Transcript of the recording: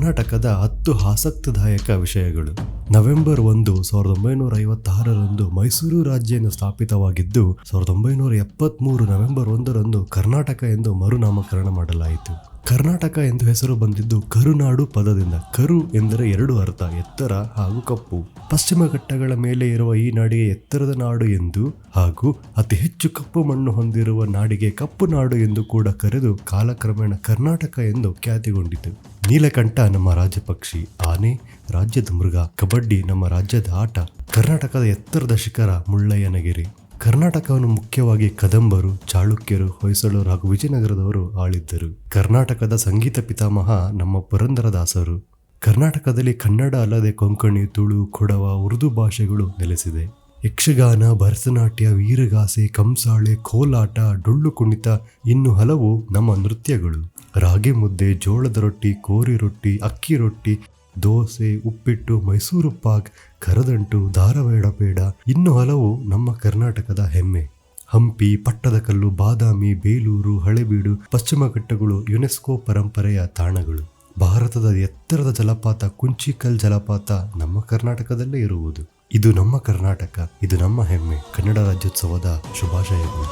ಕರ್ನಾಟಕದ 10 ಆಸಕ್ತಿದಾಯಕ ವಿಷಯಗಳು. ನವೆಂಬರ್ 1, 1956ರಂದು ಮೈಸೂರು ರಾಜ್ಯ ಎಂದು ಸ್ಥಾಪಿತವಾಗಿದ್ದು 1973 ನವೆಂಬರ್ 1ರಂದು ಕರ್ನಾಟಕ ಎಂದು ಮರುನಾಮಕರಣ ಮಾಡಲಾಯಿತು. ಕರ್ನಾಟಕ ಎಂದು ಹೆಸರು ಬಂದಿದ್ದು ಕರುನಾಡು ಪದದಿಂದ. ಕರು ಎಂದರೆ 2 ಅರ್ಥ, ಎತ್ತರ ಹಾಗೂ ಕಪ್ಪು. ಪಶ್ಚಿಮ ಘಟ್ಟಗಳ ಮೇಲೆ ಇರುವ ಈ ನಾಡಿಗೆ ಎತ್ತರದ ನಾಡು ಎಂದು ಹಾಗೂ ಅತಿ ಹೆಚ್ಚು ಕಪ್ಪು ಮಣ್ಣು ಹೊಂದಿರುವ ನಾಡಿಗೆ ಕಪ್ಪು ನಾಡು ಎಂದು ಕೂಡ ಕರೆದು ಕಾಲಕ್ರಮೇಣ ಕರ್ನಾಟಕ ಎಂದು ಖ್ಯಾತಿಗೊಂಡಿತು. ನೀಲಕಂಠ ನಮ್ಮ ರಾಜ್ಯ ಪಕ್ಷಿ, ಆನೆ ರಾಜ್ಯದ ಮೃಗ, ಕಬಡ್ಡಿ ನಮ್ಮ ರಾಜ್ಯದ ಆಟ, ಕರ್ನಾಟಕದ ಎತ್ತರದ ಶಿಖರ ಮುಳ್ಳಯ್ಯನಗಿರಿ. ಕರ್ನಾಟಕವನ್ನು ಮುಖ್ಯವಾಗಿ ಕದಂಬರು, ಚಾಳುಕ್ಯರು, ಹೊಯ್ಸಳರು ಹಾಗೂ ವಿಜಯನಗರದವರು ಆಳಿದ್ದರು. ಕರ್ನಾಟಕದ ಸಂಗೀತ ಪಿತಾಮಹ ನಮ್ಮ ಪುರಂದರದಾಸರು. ಕರ್ನಾಟಕದಲ್ಲಿ ಕನ್ನಡ ಅಲ್ಲದೆ ಕೊಂಕಣಿ, ತುಳು, ಕೊಡವ, ಉರ್ದು ಭಾಷೆಗಳು ನೆಲೆಸಿದೆ. ಯಕ್ಷಗಾನ, ಭರತನಾಟ್ಯ, ವೀರಗಾಸೆ, ಕಂಸಾಳೆ, ಕೋಲಾಟ, ಡೊಳ್ಳು ಕುಣಿತ ಇನ್ನು ಹಲವು ನಮ್ಮ ನೃತ್ಯಗಳು. ರಾಗಿ ಮುದ್ದೆ, ಜೋಳದ ರೊಟ್ಟಿ, ಕೋರಿ ರೊಟ್ಟಿ, ಅಕ್ಕಿ ರೊಟ್ಟಿ, ದೋಸೆ, ಉಪ್ಪಿಟ್ಟು, ಮೈಸೂರು ಪಾಕ್, ಕರದಂಟು, ಧಾರವಾಡ ಪೇಡ ಇನ್ನು ಹಲವು ನಮ್ಮ ಕರ್ನಾಟಕದ ಹೆಮ್ಮೆ. ಹಂಪಿ, ಪಟ್ಟದಕಲ್ಲು, ಬಾದಾಮಿ, ಬೇಲೂರು, ಹಳೆಬೀಡು, ಪಶ್ಚಿಮ ಘಟ್ಟಗಳು ಯುನೆಸ್ಕೋ ಪರಂಪರೆಯ ತಾಣಗಳು. ಭಾರತದ ಎತ್ತರದ ಜಲಪಾತ ಕುಂಚಿಕಲ್ ಜಲಪಾತ ನಮ್ಮ ಕರ್ನಾಟಕದಲ್ಲೇ ಇರುವುದು. ಇದು ನಮ್ಮ ಕರ್ನಾಟಕ, ಇದು ನಮ್ಮ ಹೆಮ್ಮೆ. ಕನ್ನಡ ರಾಜ್ಯೋತ್ಸವದ ಶುಭಾಶಯಗಳು.